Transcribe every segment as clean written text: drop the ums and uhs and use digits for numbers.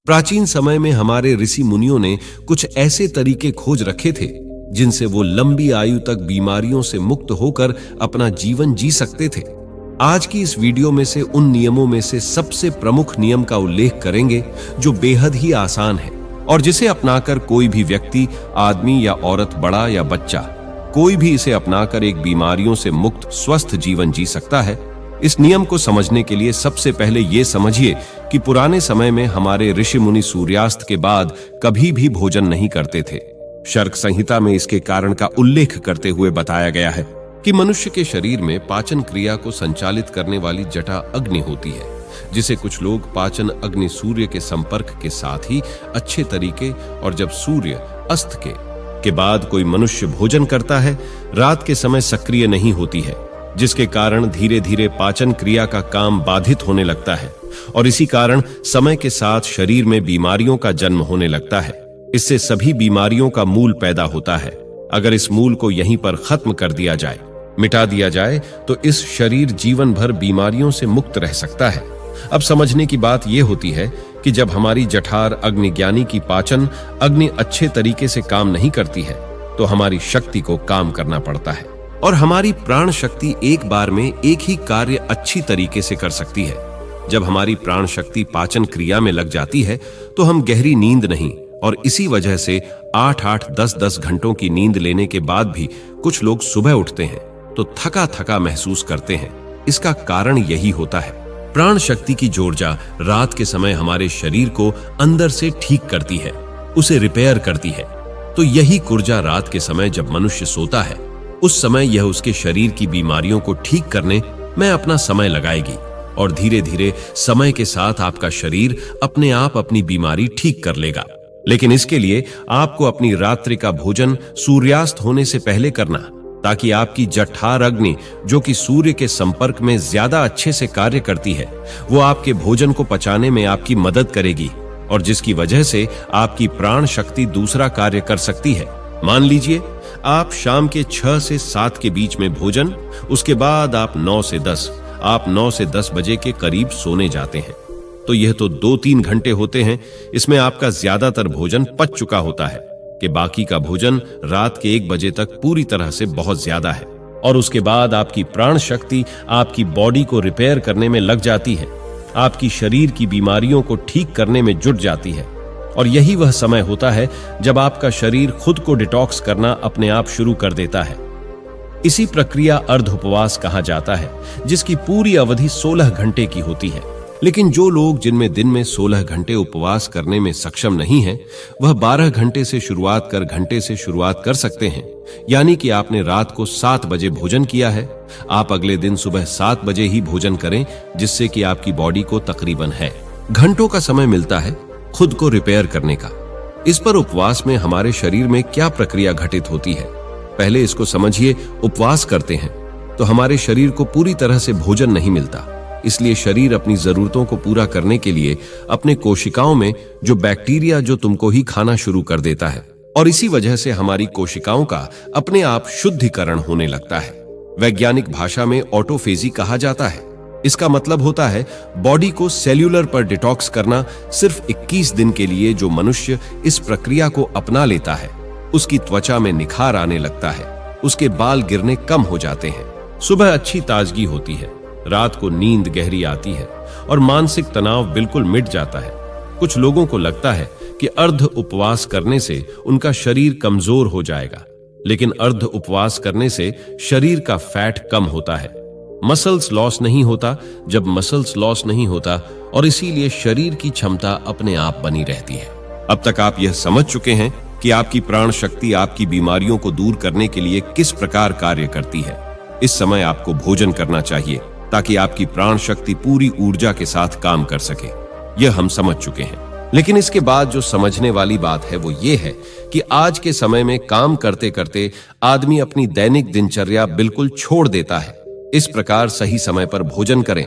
प्राचीन समय में हमारे ऋषि मुनियों ने कुछ ऐसे तरीके खोज रखे थे जिनसे वो लंबी आयु तक बीमारियों से मुक्त होकर अपना जीवन जी सकते थे। आज की इस वीडियो में से उन नियमों में से सबसे प्रमुख नियम का उल्लेख करेंगे जो बेहद ही आसान है और जिसे अपनाकर कोई भी व्यक्ति, आदमी या औरत, बड़ा या बच्चा, कोई भी इसे अपनाकर एक बीमारियों से मुक्त स्वस्थ जीवन जी सकता है। इस नियम को समझने के लिए सबसे पहले ये समझिए कि पुराने समय में हमारे ऋषि मुनि सूर्यास्त के बाद कभी भी भोजन नहीं करते थे। शर्क संहिता में इसके कारण का उल्लेख करते हुए बताया गया है कि मनुष्य के शरीर में पाचन क्रिया को संचालित करने वाली जटा अग्नि होती है, जिसे कुछ लोग पाचन अग्नि सूर्य के संपर्क के साथ ही अच्छे तरीके और जब सूर्य अस्त के बाद कोई मनुष्य भोजन करता है, रात के समय सक्रिय नहीं होती है, जिसके कारण धीरे धीरे पाचन क्रिया का काम बाधित होने लगता है और इसी कारण समय के साथ शरीर में बीमारियों का जन्म होने लगता है। इससे सभी बीमारियों का मूल पैदा होता है। अगर इस मूल को यहीं पर खत्म कर दिया जाए, मिटा दिया जाए, तो इस शरीर जीवन भर बीमारियों से मुक्त रह सकता है। अब समझने की बात यह होती है कि जब हमारी जठार अग्निज्ञानी की पाचन अग्नि अच्छे तरीके से काम नहीं करती है, तो हमारी शक्ति को काम करना पड़ता है और हमारी प्राण शक्ति एक बार में एक ही कार्य अच्छी तरीके से कर सकती है। जब हमारी प्राण शक्ति पाचन क्रिया में लग जाती है तो हम गहरी नींद नहीं, और इसी वजह से 8-8, 10-10 घंटों की नींद लेने के बाद भी कुछ लोग सुबह उठते हैं तो थका थका महसूस करते हैं। इसका कारण यही होता है। प्राण शक्ति की ऊर्जा रात के समय हमारे शरीर को अंदर से ठीक करती है, उसे रिपेयर करती है। तो यही ऊर्जा रात के समय जब मनुष्य सोता है, उस समय यह उसके शरीर की बीमारियों को ठीक करने में अपना समय लगाएगी और धीरे धीरे समय के साथ आपका शरीर अपने आप अपनी बीमारी ठीक कर लेगा। लेकिन इसके लिए आपको अपनी रात्रि का भोजन सूर्यास्त होने से पहले करना, ताकि आपकी जठार अग्नि, जो कि सूर्य के संपर्क में ज्यादा अच्छे से कार्य करती है, वो आपके भोजन को पचाने में आपकी मदद करेगी और जिसकी वजह से आपकी प्राण शक्ति दूसरा कार्य कर सकती है। मान लीजिए आप शाम के 6 से 7 के बीच में भोजन, उसके बाद आप 9 से 10 बजे के करीब सोने जाते हैं, तो यह तो 2-3 घंटे होते हैं। इसमें आपका ज्यादातर भोजन पच चुका होता है कि बाकी का भोजन रात के 1 बजे तक पूरी तरह से बहुत ज्यादा है और उसके बाद आपकी प्राण शक्ति आपकी बॉडी को रिपेयर करने में लग जाती है, आपकी शरीर की बीमारियों को ठीक करने में जुट जाती है। और यही वह समय होता है जब आपका शरीर खुद को डिटॉक्स करना अपने आप शुरू कर देता है। इसी प्रक्रिया अर्ध उपवास कहा जाता है, जिसकी पूरी अवधि 16 घंटे की होती है। लेकिन जो लोग जिनमें दिन में 16 घंटे उपवास करने में सक्षम नहीं हैं, वह 12 घंटे से शुरुआत कर सकते हैं। यानी कि आपने रात को 7 बजे भोजन किया है, आप अगले दिन सुबह 7 बजे ही भोजन करें, जिससे कि आपकी बॉडी को तकरीबन घंटों का समय मिलता है खुद को रिपेयर करने का। इस पर उपवास में हमारे शरीर में क्या प्रक्रिया घटित होती है, पहले इसको समझिए। उपवास करते हैं तो हमारे शरीर को पूरी तरह से भोजन नहीं मिलता, इसलिए शरीर अपनी जरूरतों को पूरा करने के लिए अपने कोशिकाओं में जो बैक्टीरिया जो तुमको ही खाना शुरू कर देता है और इसी वजह से हमारी कोशिकाओं का अपने आप शुद्धिकरण होने लगता है। वैज्ञानिक भाषा में ऑटोफेजी कहा जाता है। इसका मतलब होता है बॉडी को सेल्यूलर पर डिटॉक्स करना। सिर्फ 21 दिन के लिए जो मनुष्य इस प्रक्रिया को अपना लेता है, उसकी त्वचा में निखार आने लगता है, उसके बाल गिरने कम हो जाते हैं, सुबह अच्छी ताजगी होती है, रात को नींद गहरी आती है और मानसिक तनाव बिल्कुल मिट जाता है। कुछ लोगों को लगता है कि अर्ध उपवास करने से उनका शरीर कमजोर हो जाएगा, लेकिन अर्ध उपवास करने से शरीर का फैट कम होता है, मसल्स लॉस नहीं होता। जब मसल्स लॉस नहीं होता और इसीलिए शरीर की क्षमता अपने आप बनी रहती है। अब तक आप यह समझ चुके हैं कि आपकी प्राण शक्ति आपकी बीमारियों को दूर करने के लिए किस प्रकार कार्य करती है। इस समय आपको भोजन करना चाहिए ताकि आपकी प्राण शक्ति पूरी ऊर्जा के साथ काम कर सके। यह हम समझ चुके हैं। लेकिन इसके बाद जो समझने वाली बात है वो ये है कि आज के समय में काम करते करते आदमी अपनी दैनिक दिनचर्या बिल्कुल छोड़ देता है। इस प्रकार सही समय पर भोजन करें।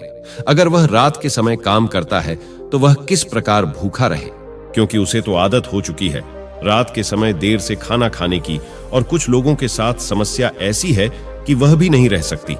अगर वह रात के समय काम करता है तो वह किस प्रकार भूखा रहे, क्योंकि उसे तो आदत हो चुकी है रात के समय देर से खाना खाने की। और कुछ लोगों के साथ समस्या ऐसी है कि वह भी नहीं रह सकती,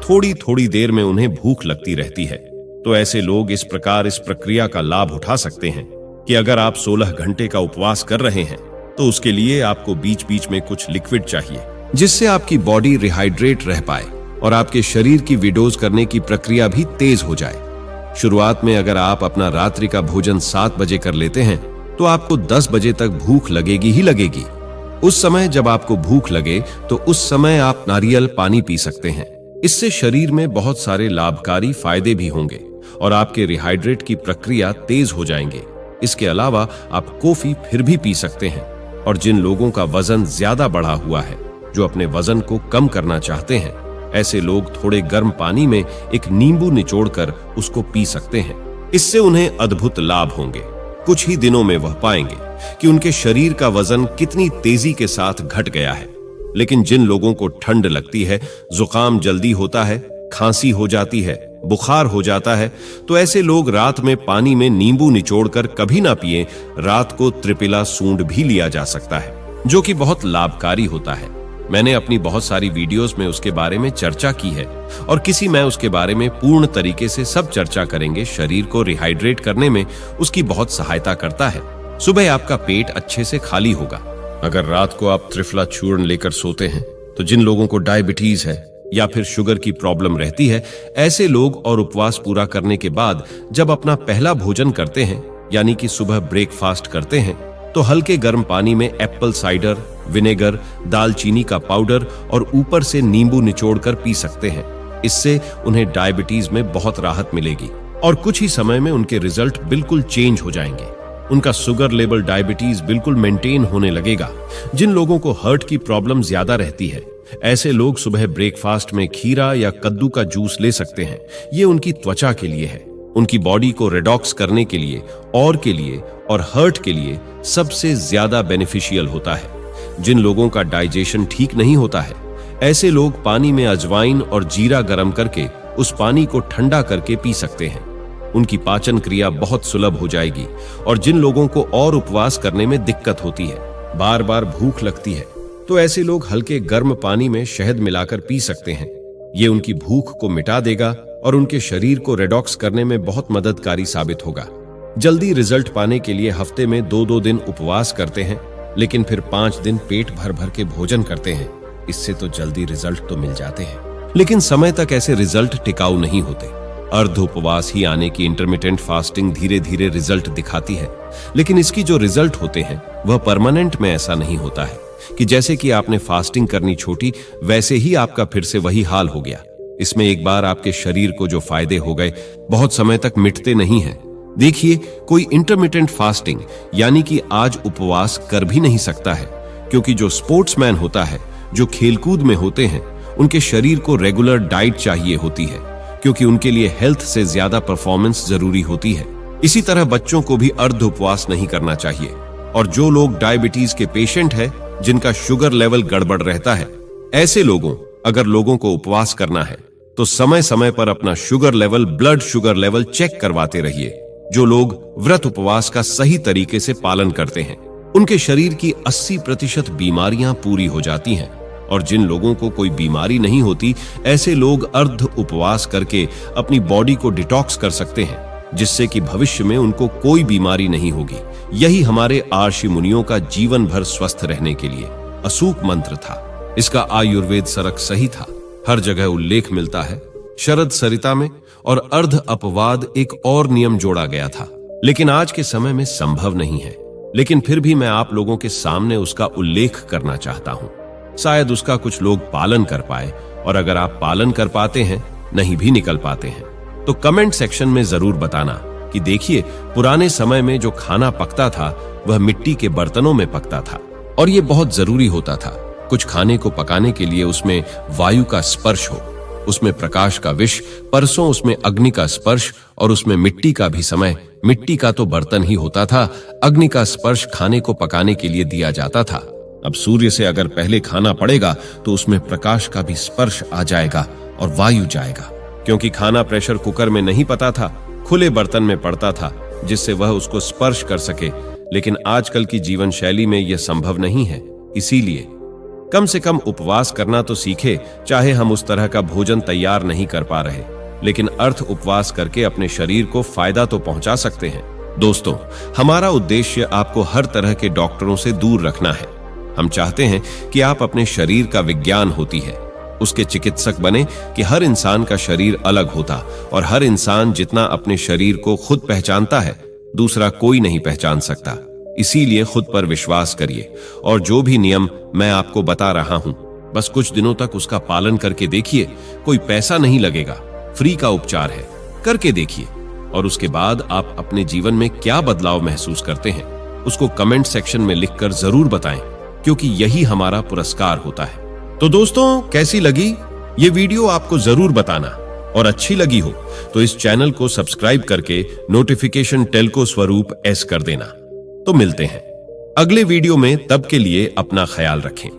थोड़ी थोड़ी देर में उन्हें भूख लगती रहती है। तो ऐसे लोग इस प्रकार इस प्रक्रिया का लाभ उठा सकते हैं। कि अगर आप 16 घंटे का उपवास कर रहे हैं तो उसके लिए आपको बीच बीच में कुछ लिक्विड चाहिए, जिससे आपकी बॉडी रिहाइड्रेट रह पाए और आपके शरीर की विडोज करने की प्रक्रिया भी तेज हो जाए। शुरुआत में अगर आप अपना रात्रि का भोजन 7 बजे कर लेते हैं तो आपको 10 बजे तक भूख लगेगी ही लगेगी। उस समय जब आपको भूख लगे तो उस समय आप नारियल पानी पी सकते हैं। इससे शरीर में बहुत सारे लाभकारी फायदे भी होंगे और आपके रिहाइड्रेट की प्रक्रिया तेज हो जाएंगे। इसके अलावा आप कॉफी फिर भी पी सकते हैं और जिन लोगों का वजन ज्यादा बढ़ा हुआ है, जो अपने वजन को कम करना चाहते हैं, ऐसे लोग थोड़े गर्म पानी में एक नींबू निचोड़कर उसको पी सकते हैं। इससे उन्हें अद्भुत लाभ होंगे। कुछ ही दिनों में वह पाएंगे कि उनके शरीर का वजन कितनी तेजी के साथ घट गया है। लेकिन जिन लोगों को ठंड लगती है, जुकाम जल्दी होता है, खांसी हो जाती है, बुखार हो जाता है, तो ऐसे लोग रात में पानी में नींबू निचोड़कर कभी ना पिएं। रात को त्रिपिला सूंड भी लिया जा सकता है, जो कि बहुत लाभकारी होता है। मैंने अपनी बहुत सारी वीडियोस में उसके बारे में चर्चा की है और किसी में उसके बारे में पूर्ण तरीके से सब चर्चा करेंगे। शरीर को रिहाइड्रेट करने में उसकी बहुत सहायता करता है। सुबह आपका पेट अच्छे से खाली होगा। अगर रात को आप त्रिफला चूर्ण लेकर सोते हैं तो जिन लोगों को डायबिटीज है या फिर शुगर की प्रॉब्लम रहती है, ऐसे लोग और उपवास पूरा करने के बाद जब अपना पहला भोजन करते हैं, यानी कि सुबह ब्रेकफास्ट करते हैं, तो हल्के गर्म पानी में एप्पल साइडर विनेगर, दालचीनी का पाउडर और ऊपर से नींबू निचोड़कर पी सकते हैं। इससे उन्हें डायबिटीज में बहुत राहत मिलेगी और कुछ ही समय में उनके रिजल्ट बिल्कुल चेंज हो जाएंगे। उनका शुगर लेवल डायबिटीज बिल्कुल मेंटेन होने लगेगा। जिन लोगों को हार्ट की प्रॉब्लम ज्यादा रहती है, ऐसे लोग सुबह ब्रेकफास्ट में खीरा या कद्दू का जूस ले सकते हैं। ये उनकी त्वचा के लिए है, उनकी बॉडी को रिडॉक्स करने के लिए और हार्ट के लिए सबसे ज्यादा बेनिफिशियल होता है। जिन लोगों का डाइजेशन ठीक नहीं होता है, ऐसे लोग पानी में अजवाइन और जीरा गर्म करके उस पानी को ठंडा करके पी सकते हैं। उनकी पाचन क्रिया बहुत सुलभ हो जाएगी। और जिन लोगों को और उपवास करने में दिक्कत होती है, बार बार भूख लगती है, तो ऐसे लोग हल्के गर्म पानी में शहद मिलाकर पी सकते हैं। ये उनकी भूख को मिटा देगा और उनके शरीर को रिडॉक्स करने में बहुत मददगारी साबित होगा। जल्दी रिजल्ट पाने के लिए हफ्ते में 2-2 दिन उपवास करते हैं, लेकिन फिर 5 दिन पेट भर भर के भोजन करते हैं। इससे तो जल्दी रिजल्ट तो मिल जाते हैं, लेकिन समय तक ऐसे रिजल्ट टिकाऊ नहीं होते। अर्ध उपवास ही आने की इंटरमिटेंट फास्टिंग धीरे धीरे रिजल्ट दिखाती है, लेकिन इसकी जो रिजल्ट होते हैं वह परमानेंट में ऐसा नहीं होता है कि जैसे कि आपने फास्टिंग करनी छोड़ी वैसे ही आपका फिर से वही हाल हो गया। इसमें एक बार आपके शरीर को जो फायदे हो गए बहुत समय तक मिटते नहीं हैं। देखिए, कोई इंटरमिटेंट फास्टिंग यानी कि आज उपवास कर भी नहीं सकता है, क्योंकि जो स्पोर्ट्समैन होता है, जो खेलकूद में होते हैं, उनके शरीर को रेगुलर डाइट चाहिए होती है, क्योंकि उनके लिए हेल्थ से ज्यादा परफॉर्मेंस जरूरी होती है। इसी तरह बच्चों को भी अर्ध उपवास नहीं करना चाहिए। और जो लोग डायबिटीज के पेशेंट हैं, जिनका शुगर लेवल गड़बड़ रहता है, ऐसे लोगों को उपवास करना है तो समय समय पर अपना sugar level, blood sugar level check करवाते रहिए। जो लोग व्रत उपवास का सही तरीके से पालन करते हैं, उनके शरीर की 80% बीमारियां पूरी हो जाती हैं। और जिन लोगों को कोई बीमारी नहीं होती, ऐसे लोग अर्ध उपवास करके अपनी बॉडी को डिटॉक्स कर सकते हैं, जिससे कि भविष्य में उनको कोई बीमारी नहीं होगी। यही हमारे आर्षि मुनियों का जीवन भर स्वस्थ रहने के लिए अचूक मंत्र था। इसका आयुर्वेद सरक सही था, हर जगह उल्लेख मिलता है। शरद सरिता में और अर्ध अपवाद एक और नियम जोड़ा गया था, लेकिन आज के समय में संभव नहीं है। लेकिन फिर भी मैं आप लोगों के सामने उसका उल्लेख करना चाहता हूं। शायद उसका कुछ लोग पालन कर पाए, और अगर आप पालन कर पाते हैं, नहीं भी निकल पाते हैं, तो कमेंट सेक्शन में जरूर बताना कि देखिए, पुराने समय में जो खाना पकता था वह मिट्टी के बर्तनों में पकता था और यह बहुत जरूरी होता था। कुछ खाने को पकाने के लिए उसमें वायु का स्पर्श हो, उसमें प्रकाश का विष, परसों उसमें अग्नि का स्पर्श, और उसमें मिट्टी का भी समय। मिट्टी का तो बर्तन ही होता था, अग्नि का स्पर्श खाने को पकाने के लिए दिया जाता था। अब सूर्य से अगर पहले खाना पड़ेगा तो उसमें प्रकाश का भी स्पर्श आ जाएगा और वायु जाएगा, क्योंकि खाना प्रेशर कुकर में नहीं पता था, खुले बर्तन में पड़ता था, जिससे वह उसको स्पर्श कर सके। लेकिन आजकल की जीवन शैली में यह संभव नहीं है। इसीलिए कम से कम उपवास करना तो सीखे, चाहे हम उस तरह का भोजन तैयार नहीं कर पा रहे, लेकिन अर्थ उपवास करके अपने शरीर को फायदा तो पहुंचा सकते हैं। दोस्तों, हमारा उद्देश्य आपको हर तरह के डॉक्टरों से दूर रखना है। हम चाहते हैं कि आप अपने शरीर का विज्ञान होती है उसके चिकित्सक बने कि हर इंसान का शरीर अलग होता और हर इंसान जितना अपने शरीर को खुद पहचानता है दूसरा कोई नहीं पहचान सकता। इसीलिए खुद पर विश्वास करिए और जो भी नियम मैं आपको बता रहा हूं बस कुछ दिनों तक उसका पालन करके देखिए। कोई पैसा नहीं लगेगा, फ्री का उपचार है, करके देखिए और उसके बाद आप अपने जीवन में क्या बदलाव महसूस करते हैं उसको कमेंट सेक्शन में लिखकर जरूर बताएं, क्योंकि यही हमारा पुरस्कार होता है। तो दोस्तों, कैसी लगी ये वीडियो आपको जरूर बताना और अच्छी लगी हो तो इस चैनल को सब्सक्राइब करके नोटिफिकेशन टेल को स्वरूप एस कर देना। तो मिलते हैं अगले वीडियो में, तब के लिए अपना ख्याल रखें।